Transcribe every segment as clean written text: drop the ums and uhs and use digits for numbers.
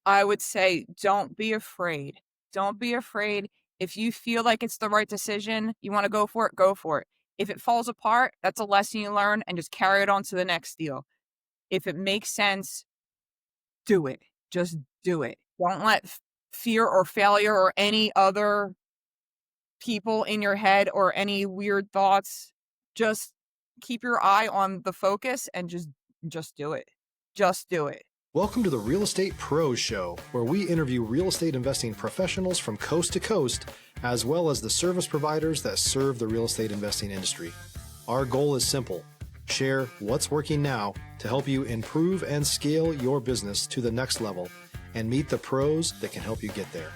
I would say don't be afraid. Don't be afraid. If you feel like it's the right decision, you wanna go for it, go for it. If it falls apart, that's a lesson you learn and just carry it on to the next deal. If it makes sense, do it. Just do it. Don't let fear or failure or any other people in your head or any weird thoughts. Just keep your eye on the focus and just do it. Just do it. Welcome to the Real Estate Pros Show, where we interview real estate investing professionals from coast to coast, as well as the service providers that serve the real estate investing industry. Our goal is simple: share what's working now to help you improve and scale your business to the next level and meet the pros that can help you get there.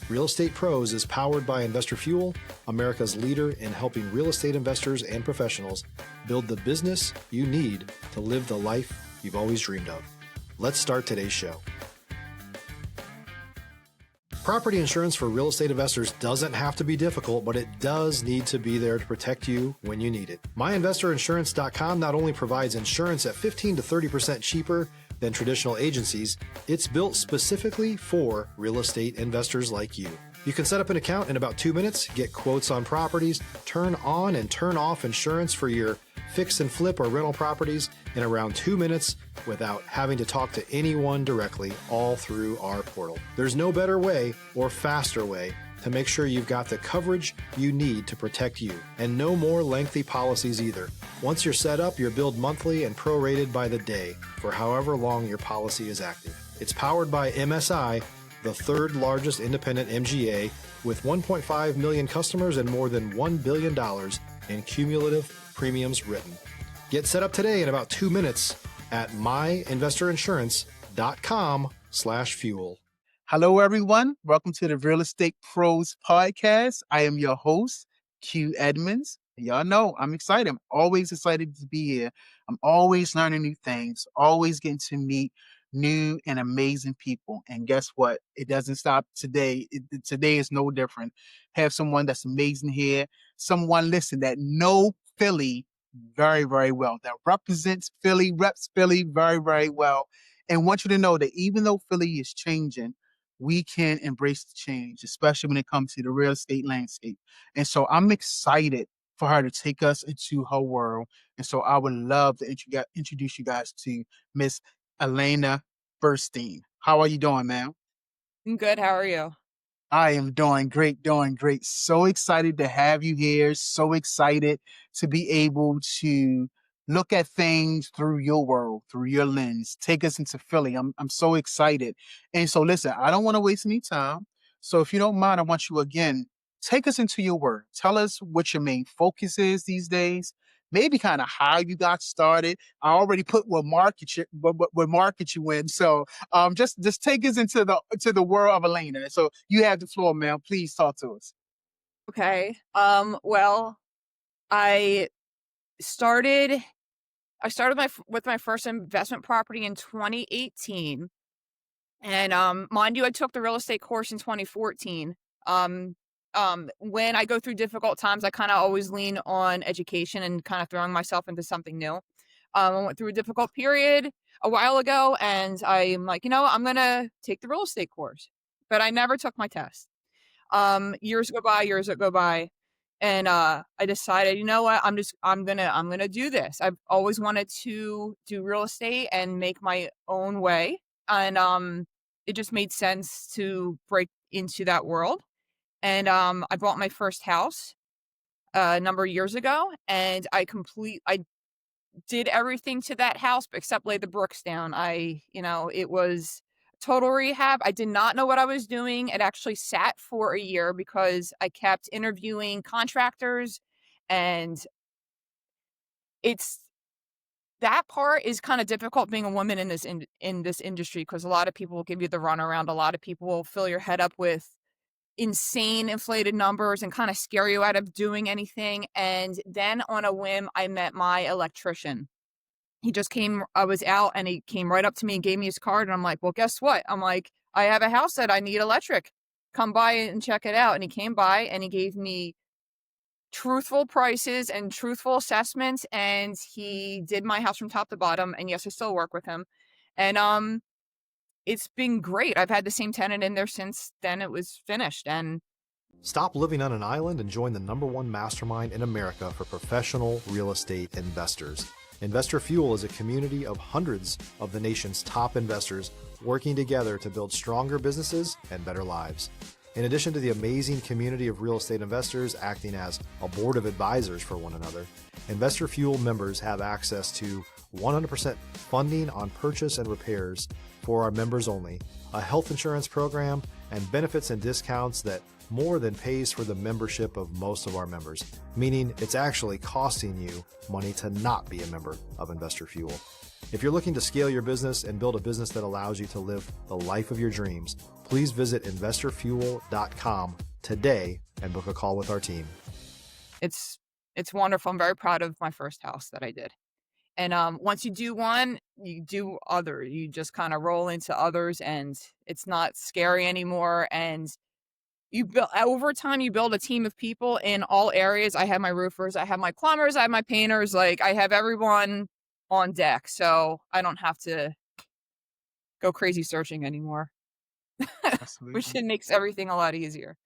Real Estate Pros is powered by Investor Fuel, America's leader in helping real estate investors and professionals build the business you need to live the life you've always dreamed of. Let's start today's show. Property insurance for real estate investors doesn't have to be difficult, but it does need to be there to protect you when you need it. MyInvestorInsurance.com not only provides insurance at 15 to 30% cheaper than traditional agencies, it's built specifically for real estate investors like you. You can set up an account in about 2 minutes, get quotes on properties, turn on and turn off insurance for your fix and flip or rental properties in around 2 minutes without having to talk to anyone directly, all through our portal. There's no better way or faster way to make sure you've got the coverage you need to protect you, and no more lengthy policies either. Once you're set up, you're billed monthly and prorated by the day for however long your policy is active. It's powered by MSI, the third largest independent MGA, with 1.5 million customers and more than $1 billion in cumulative premiums written. Get set up today in about 2 minutes at myinvestorinsurance.com/fuel. Hello, everyone. Welcome to the Real Estate Pros Podcast. I am your host, Q Edmonds. Y'all know I'm excited. I'm always excited to be here. I'm always learning new things, always getting to meet new and amazing people. And guess what? It doesn't stop today. Today is no different. Have someone that's amazing here. Someone, listen, that know Philly very, very well, that represents Philly, reps Philly very, very well. And want you to know that even though Philly is changing, we can embrace the change, especially when it comes to the real estate landscape. And so I'm excited for her to take us into her world. And so I would love to introduce you guys to Miss Alaina Burstein. How are you doing, ma'am? I'm good. How are you? I am doing great, doing great. So excited to have you here. So excited to be able to look at things through your world, through your lens. Take us into Philly. I'm so excited. And so listen, I don't want to waste any time. So if you don't mind, I want you again, take us into your work. Tell us what your main focus is these days. Maybe kind of how you got started. I already put what market you in. So just take us into the world of Alaina. So you have the floor, ma'am. Please talk to us. Okay. Well, I started with my first investment property in 2018. And mind you, I took the real estate course in 2014. When I go through difficult times, I kind of always lean on education and kind of throwing myself into something new. I went through a difficult period a while ago, and I'm like, I'm gonna take the real estate course, but I never took my test. Years go by, and I decided, you know what, I'm gonna do this. I've always wanted to do real estate and make my own way, and it just made sense to break into that world. And I bought my first house a number of years ago, and I did everything to that house except lay the bricks down. It was total rehab. I did not know what I was doing. It actually sat for a year because I kept interviewing contractors, and it's that part is kind of difficult being a woman in this industry, because a lot of people will give you the runaround. A lot of people will fill your head up with insane inflated numbers and kind of scare you out of doing anything. And then on a whim, I met my electrician. I was out and he came right up to me and gave me his card. And I'm like, well, guess what? I'm like, I have a house that I need electric. Come by and check it out. And he came by and he gave me truthful prices and truthful assessments. And he did my house from top to bottom. And yes, I still work with him. And it's been great. I've had the same tenant in there since then it was finished. And Stop living on an island and join the #1 mastermind in America for professional real estate investors. Investor Fuel is a community of hundreds of the nation's top investors working together to build stronger businesses and better lives. In addition to the amazing community of real estate investors acting as a board of advisors for one another, Investor Fuel members have access to 100% funding on purchase and repairs for our members only, a health insurance program, and benefits and discounts that more than pays for the membership of most of our members, meaning it's actually costing you money to not be a member of Investor Fuel. If you're looking to scale your business and build a business that allows you to live the life of your dreams, please visit investorfuel.com today and book a call with our team. it's wonderful. I'm very proud of my first house that I did. And once you do one, you do other. You just kind of roll into others, and it's not scary anymore. And you build over time. You build a team of people in all areas. I have my roofers, I have my plumbers, I have my painters. Like, I have everyone on deck, so I don't have to go crazy searching anymore, which Absolutely. it makes everything a lot easier.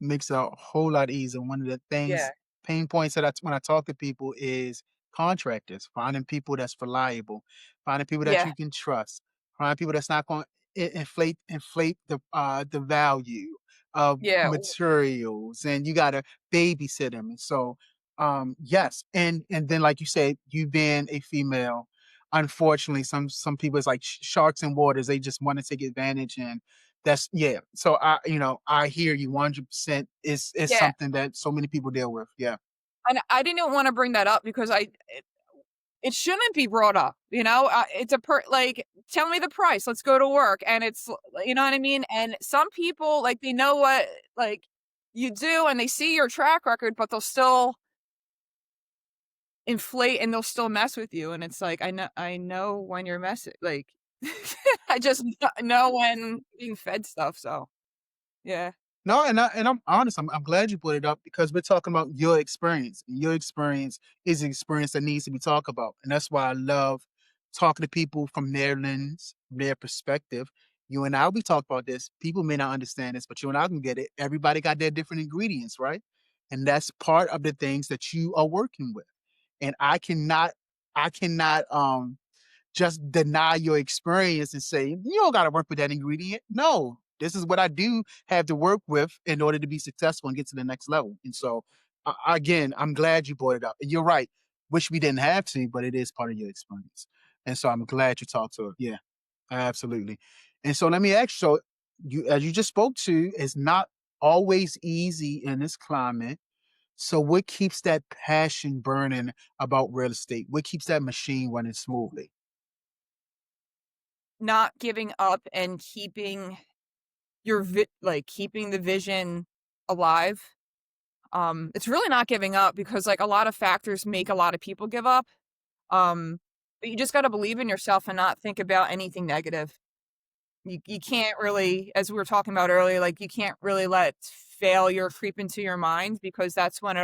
Makes it a whole lot easier. One of the Yeah, things, pain points that when I talk to people is contractors, finding people that's reliable, finding people that yeah, you can trust, finding people that's not going to inflate the value of yeah, materials, and you got to babysit them. And so, yes, and then like you said, you being a female, unfortunately, some people, it's like sharks in waters. They just want to take advantage, and that's, yeah. So I hear you 100%. It's yeah. something that so many people deal with. Yeah. And I didn't want to bring that up because it shouldn't be brought up. It's like, tell me the price. Let's go to work. And you know what I mean? And some people, like, they know what, like, you do, and they see your track record, but they'll still inflate and they'll still mess with you. And it's like, I know when you're messing, like, I just know when being fed stuff. So yeah. No, and I'm honest. I'm glad you put it up because we're talking about your experience. And your experience is an experience that needs to be talked about, and that's why I love talking to people from their lens, their perspective. You and I, we talk about this. People may not understand this, but you and I can get it. Everybody got their different ingredients, right? And that's part of the things that you are working with. And I cannot just deny your experience and say, you don't got to work with that ingredient. No, this is what I do have to work with in order to be successful and get to the next level. And so, again, I'm glad you brought it up. And you're right. Wish we didn't have to, but it is part of your experience. And so I'm glad you talked to it. Yeah, absolutely. And so let me ask you, so as you just spoke to, it's not always easy in this climate. So what keeps that passion burning about real estate? What keeps that machine running smoothly? Not giving up and keeping keeping the vision alive. It's really not giving up because, like, a lot of factors make a lot of people give up. Um, but you just got to believe in yourself and not think about anything negative. You can't really, as we were talking about earlier, like, you can't really let failure creep into your mind, because that's when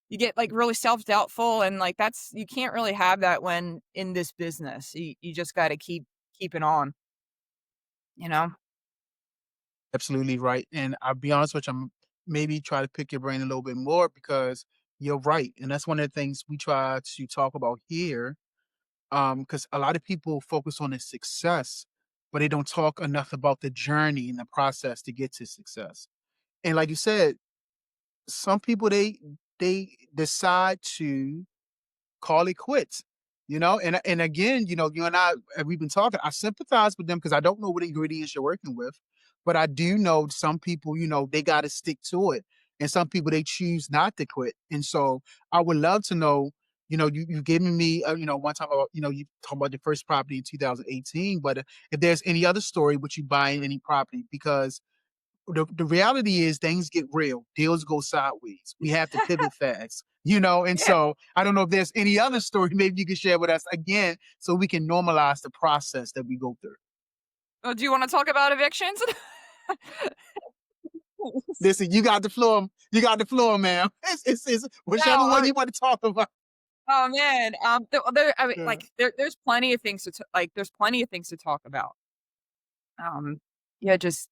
you get, like, really self-doubtful, and, like, you can't really have that when in this business. You just got to keep it on, you know? Absolutely right. And I'll be honest with you, I'm maybe try to pick your brain a little bit more because you're right. And that's one of the things we try to talk about here. Because a lot of people focus on the success, but they don't talk enough about the journey and the process to get to success. And like you said, some people they decide to call it quits. And again, you and I, we've been talking. I sympathize with them because I don't know what ingredients you're working with, but I do know some people, they got to stick to it, and some people they choose not to quit. And so I would love to know. You given me, one time about, you talk about your first property in 2018, but if there's any other story, would you buying any property? Because the reality is things get real, deals go sideways, we have to pivot fast, and Yeah. so I don't know if there's any other story maybe you can share with us again so we can normalize the process that we go through. Oh, do you want to talk about evictions? Listen, you got the floor, man. It's whichever No, one you want to talk about. Oh man, I mean, Yeah. like there's plenty of things to like. There's plenty of things to talk about. Um, yeah, just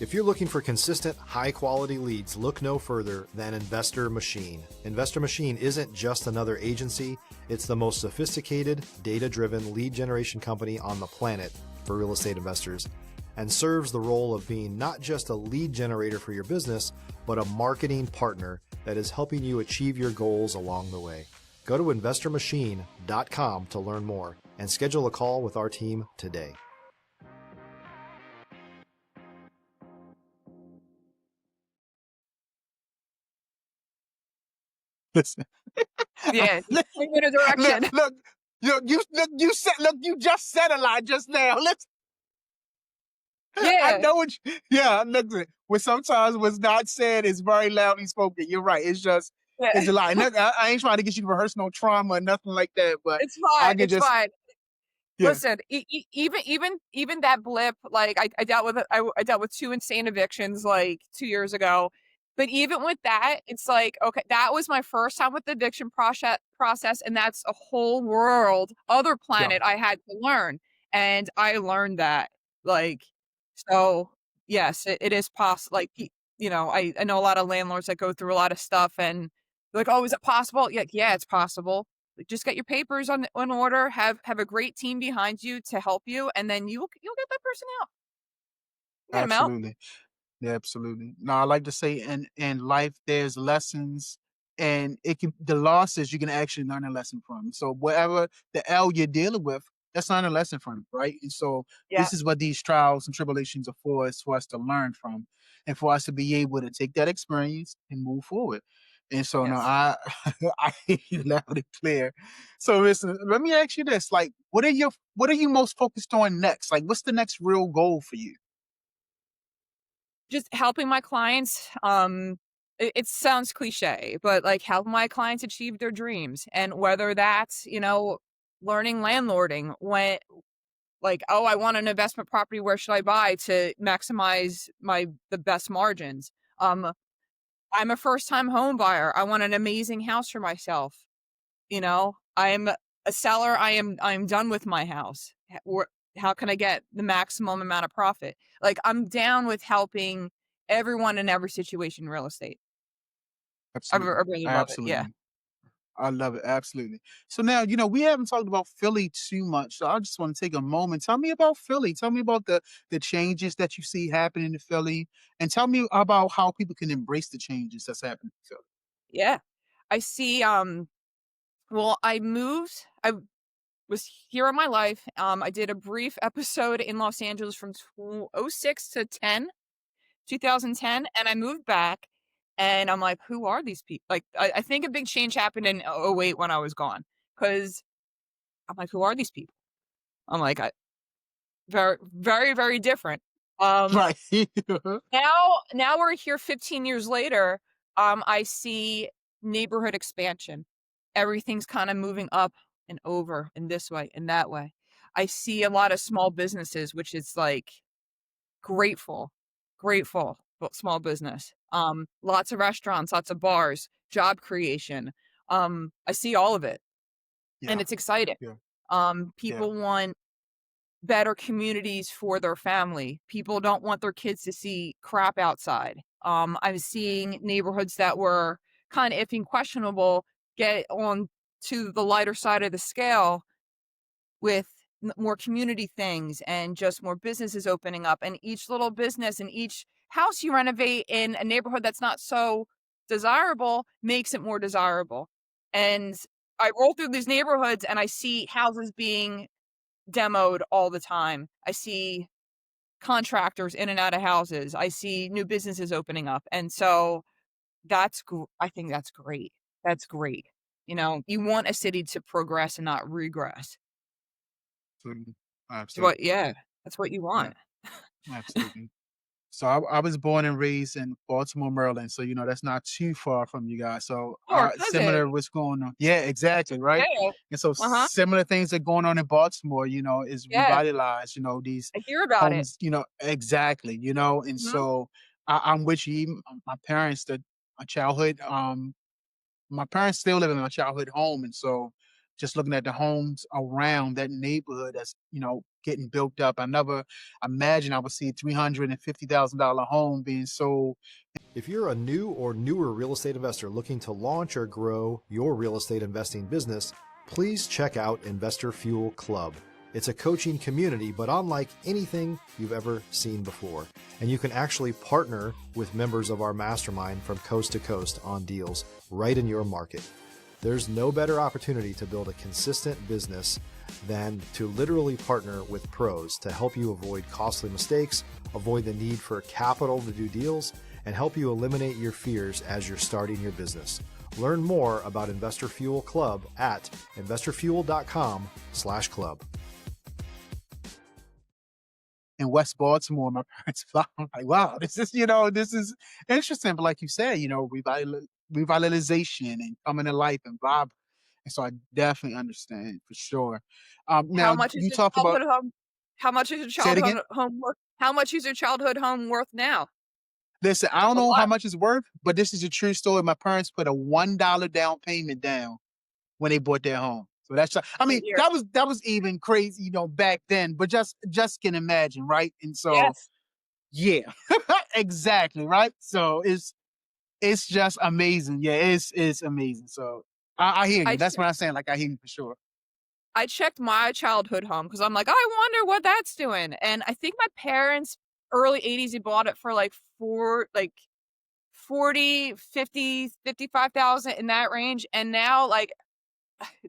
If you're looking for consistent, high quality leads, look no further than Investor Machine. Investor Machine isn't just another agency, it's the most sophisticated, data driven lead generation company on the planet for real estate investors, and serves the role of being not just a lead generator for your business, but a marketing partner that is helping you achieve your goals along the way. Go to investormachine.com to learn more and schedule a call with our team today. Listen. yeah, look, point me in a look, direction. look, you just said a lot just now. I Yeah, know what yeah, listen. What sometimes what's not said is very loudly spoken. You're right. yeah. It's a lot. And I ain't trying to get you to rehearse no trauma or nothing like that, but It's I fine. can It's just fine. yeah. Listen, even that blip, like I dealt with it. I dealt with two insane evictions like 2 years ago. But even with that, it's like okay, that was my first time with the eviction process, and that's a whole world, other Yeah, planet I had to learn, and I learned that. Like, so yes, it is possible. Like, I know a lot of landlords that go through a lot of stuff, and like, oh, is it possible? Yeah, it's possible. Just get your papers on order, have a great team behind you to help you, and then you'll get that person out. Get them out. absolutely. Yeah, absolutely. No, I like to say in life there's lessons and it can the losses you can actually learn a lesson from. So whatever the L you're dealing with, that's not a lesson from, right? And so Yeah. this is what these trials and tribulations are for, is for us to learn from and for us to be able to take that experience and move forward. And so no, Yes. I hear you loud and clear. So listen, let me ask you this. Like what are you most focused on next? Like what's the next real goal for you? Just helping my clients. It sounds cliche, but like helping my clients achieve their dreams, and whether that's learning landlording when like oh I want an investment property, where should I buy to maximize the best margins. I'm a first time home buyer. I want an amazing house for myself. I'm a seller. I'm done with my house. How can I get the maximum amount of profit? Like I'm down with helping everyone in every situation in real estate. I Absolutely. really love it. Yeah. Absolutely. I love it. Absolutely. So now, we haven't talked about Philly too much. So I just want to take a moment. Tell me about Philly. Tell me about the changes that you see happening in Philly, and tell me about how people can embrace the changes that's happening in Philly. Yeah. I see well, I was here in my life. I did a brief episode in Los Angeles from '06 to 2010, and I moved back, and I'm like, "Who are these people?" Like, I think a big change happened in '08 when I was gone, because 'cause I'm like, "Who are these people?" I'm like, "I very, very, very different." Um, Right. now we're here 15 years later, I see neighborhood expansion. Everything's kinda moving up and over and this way and that way. I see a lot of small businesses, which is, like, grateful, grateful for small business. Lots of restaurants, lots of bars, job creation. I see all of it, and Yeah. it's exciting. Yeah. Yeah. People want better communities for their family. People don't want their kids to see crap outside. I'm seeing neighborhoods that were kind of iffy and questionable get on to the lighter side of the scale with more community things and just more businesses opening up, and each little business and each house you renovate in a neighborhood that's not so desirable makes it more desirable. And I roll through these neighborhoods and I see houses being demoed all the time. I see contractors in and out of houses. I see new businesses opening up. And so I think that's great. That's great. You want a city to progress and not regress. Absolutely. What Absolutely. yeah, that's what you Yeah. want. Absolutely. So I was born and raised in Baltimore, Maryland. So that's not too far from you guys. So Oh, our cousin. similar what's going on. Yeah, exactly, right. Yeah. And so Uh-huh. similar things that going on in Baltimore. Is Yeah. revitalized. These I hear about it. homes. Exactly. And Mhm. so I'm with you. Even my parents, my childhood. my parents still live in my childhood home, and so just looking at the homes around that neighborhood that's getting built up, I never imagined I would see a $350,000 home being sold. If you're a new or newer real estate investor looking to launch or grow your real estate investing business, please check out Investor Fuel Club. It's a coaching community, but unlike anything you've ever seen before. And you can actually partner with members of our mastermind from coast to coast on deals right in your market. There's no better opportunity to build a consistent business than to literally partner with pros to help you avoid costly mistakes, avoid the need for capital to do deals, and help you eliminate your fears as you're starting your business. Learn more about Investor Fuel Club at investorfuel.com/club. In West Baltimore, my parents found, I'm like, wow, this is interesting. But like you said, revitalization and coming to life and vibe. And so I definitely understand for sure. How Now much is you your talked about, childhood home? How much is your say it again. childhood home worth? How much is your childhood home worth now? Listen, I don't A know how lot. much it's worth, but this is a true story. My parents put a $1 down payment down when they bought their home. So I Same mean, here. that was even crazy, back then. But just can imagine, right? And so Yes, yeah, exactly, right. So it's just amazing. Yeah, it's amazing. So I hear I you. That's che- what I'm saying. Like I hear you for sure. I checked my childhood home because I'm like, I wonder what that's doing. And I think my parents early 80s he bought it for like 40, 50, 55,000 in that range, and now like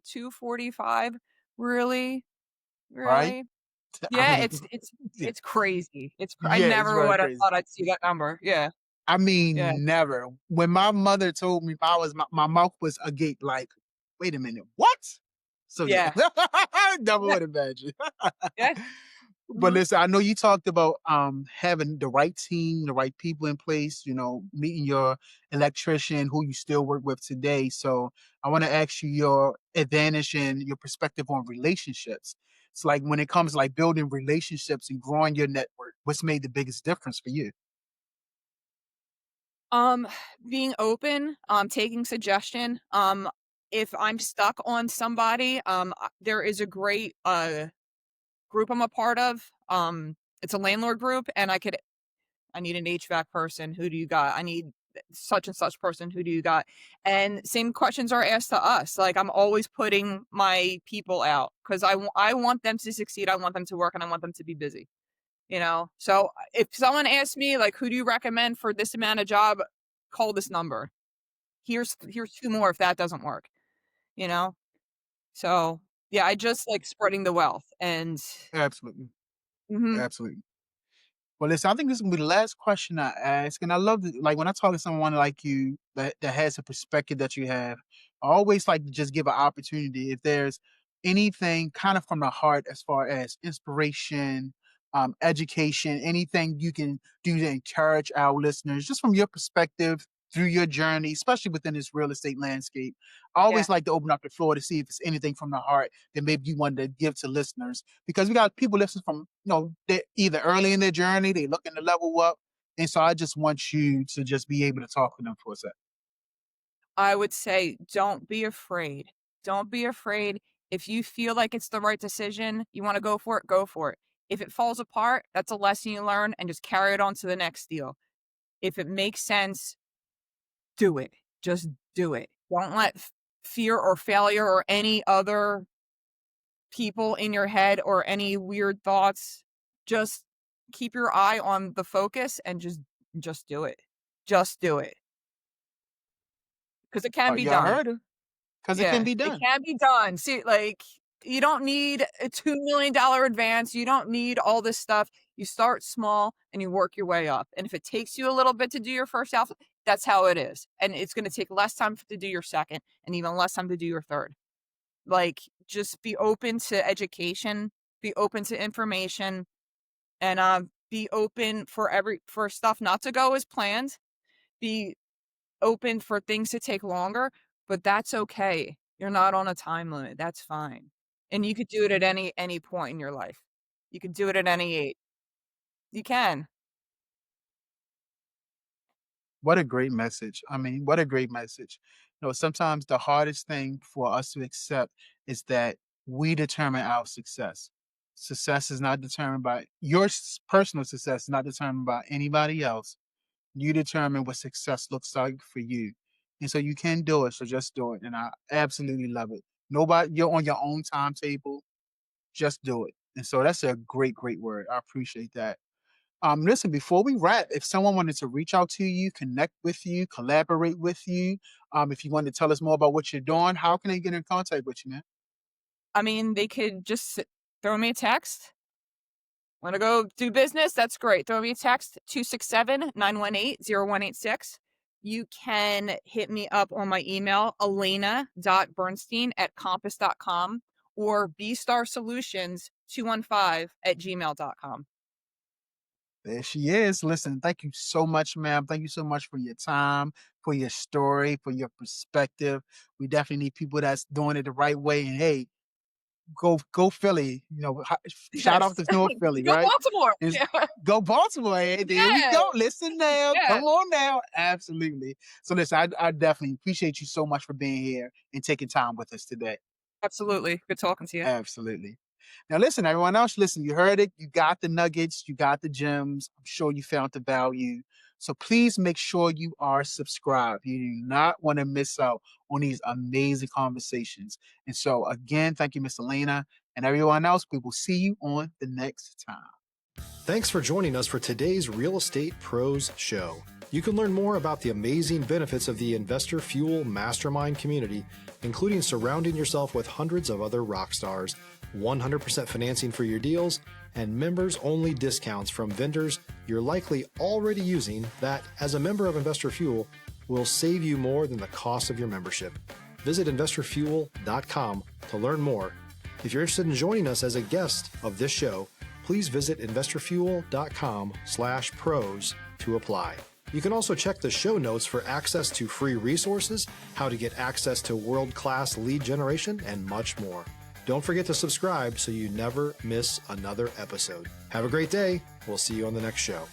245. Really? Right? Really? I Yeah, mean, it's yeah, it's crazy. I yeah, it's never very would have crazy. thought I'd see that number. Yeah. I Yeah. mean, never. When my mother told me, if I was my mouth was agape, like, wait a minute, what? So yeah, Yeah. I never Yeah. would imagine. Yeah. But Mhm. listen, I know you talked about having the right team, the right people in place, meeting your electrician who you still work with today. So I want to ask you your advantage and your perspective on relationships. It's like when it comes to like building relationships and growing your network, what's made the biggest difference for you? Um, Being open, taking suggestion. If I'm stuck on somebody, there is a great group I'm a part of. It's a landlord group, and I need an HVAC person. Who do you got? I need such and such person. Who do you got? And same questions are asked to us. Like I'm always putting my people out because I want them to succeed. I want them to work, and I want them to be busy. So if someone asks me like, who do you recommend for this amount of job? Call this number. Here's two more if that doesn't work. You know. So yeah, I just like spreading the wealth and. Absolutely. Mhm. Absolutely. Well, listen, I think this is gonna be the last question I ask, and I love to, like when I talk to someone like you that has a perspective that you have. I always like to just give an opportunity if there's anything kind of from the heart as far as inspiration, education, anything you can do to encourage our listeners, just from your perspective through your journey, especially within this real estate landscape. I Yeah. always like to open up the floor to see if it's anything from the heart that maybe you wanted to give to listeners because we got people listening from, they're either early in their journey, they looking to level up. And so I just want you to just be able to talk to them for a second. I would say don't be afraid. Don't be afraid. If you feel like it's the right decision, you want to go for it, go for it. If it falls apart, that's a lesson you learn and just carry it on to the next deal. If it makes sense, do it. Just do it. Don't let fear or failure or any other people in your head or any weird thoughts. Just keep your eye on the focus and just do it. Just do it because it can be Y'all done. heard her because it can Yeah, be it done. can be done. See, like, you don't need a $2 million advance, you don't need all this stuff. You start small and you work your way up, and if it takes you a little bit to do your first house, that's how it is, and it's gonna take less time to do your second and even less time to do your third. Like, just be open to education, be open to information, and, be open for stuff not to go as planned. Be open for things to take longer, but that's okay. You're not on a time limit. That's fine. And you could do it at any point in your life. You could do it at any age. You can. What a great message. I mean, what a great message. No, sometimes the hardest thing for us to accept is that we determine our success. Success is not determined by personal success, is not determined by anybody else. You determine what success looks like for you. And so you can do it. So just do it. And I absolutely love it. Nobody, you're on your own timetable. Just do it. And so that's a great, great word. I appreciate that. Listen, before we wrap, if someone wanted to reach out to you, connect with you, collaborate with you, if you wanted to tell us more about what you're doing, how can they get in contact with you, man? I mean, they could just throw me a text. Want to go do business? That's great. Throw me a text, 267-918-0186. You can hit me up on my email, alaina.bernstein@compass.com, or bstarsolutions215@gmail.com. There she is. Listen, thank you so much, ma'am. Thank you so much for your time, for your story, for your perspective. We definitely need people that's doing it the right way. And hey, go Philly. Shout Yes. out to North Philly, Go right? Baltimore. Is Yeah. go Baltimore. Hey, there we Yeah. go. Listen now. Yeah. Come on now. Absolutely. So listen, I definitely appreciate you so much for being here and taking time with us today. Absolutely. Good talking to you. Absolutely. Now, listen, everyone else, listen, you heard it. You got the nuggets, you got the gems. I'm sure you found the value. So please make sure you are subscribed. You do not want to miss out on these amazing conversations. And so, again, thank you, Miss Alaina, and everyone else. We will see you on the next time. Thanks for joining us for today's Real Estate Pros Show. You can learn more about the amazing benefits of the Investor Fuel Mastermind community, including surrounding yourself with hundreds of other rock stars, 100% financing for your deals, and members-only discounts from vendors you're likely already using that, as a member of Investor Fuel, will save you more than the cost of your membership. Visit investorfuel.com to learn more. If you're interested in joining us as a guest of this show, please visit investorfuel.com/pros to apply. You can also check the show notes for access to free resources, how to get access to world-class lead generation, and much more. Don't forget to subscribe so you never miss another episode. Have a great day. We'll see you on the next show.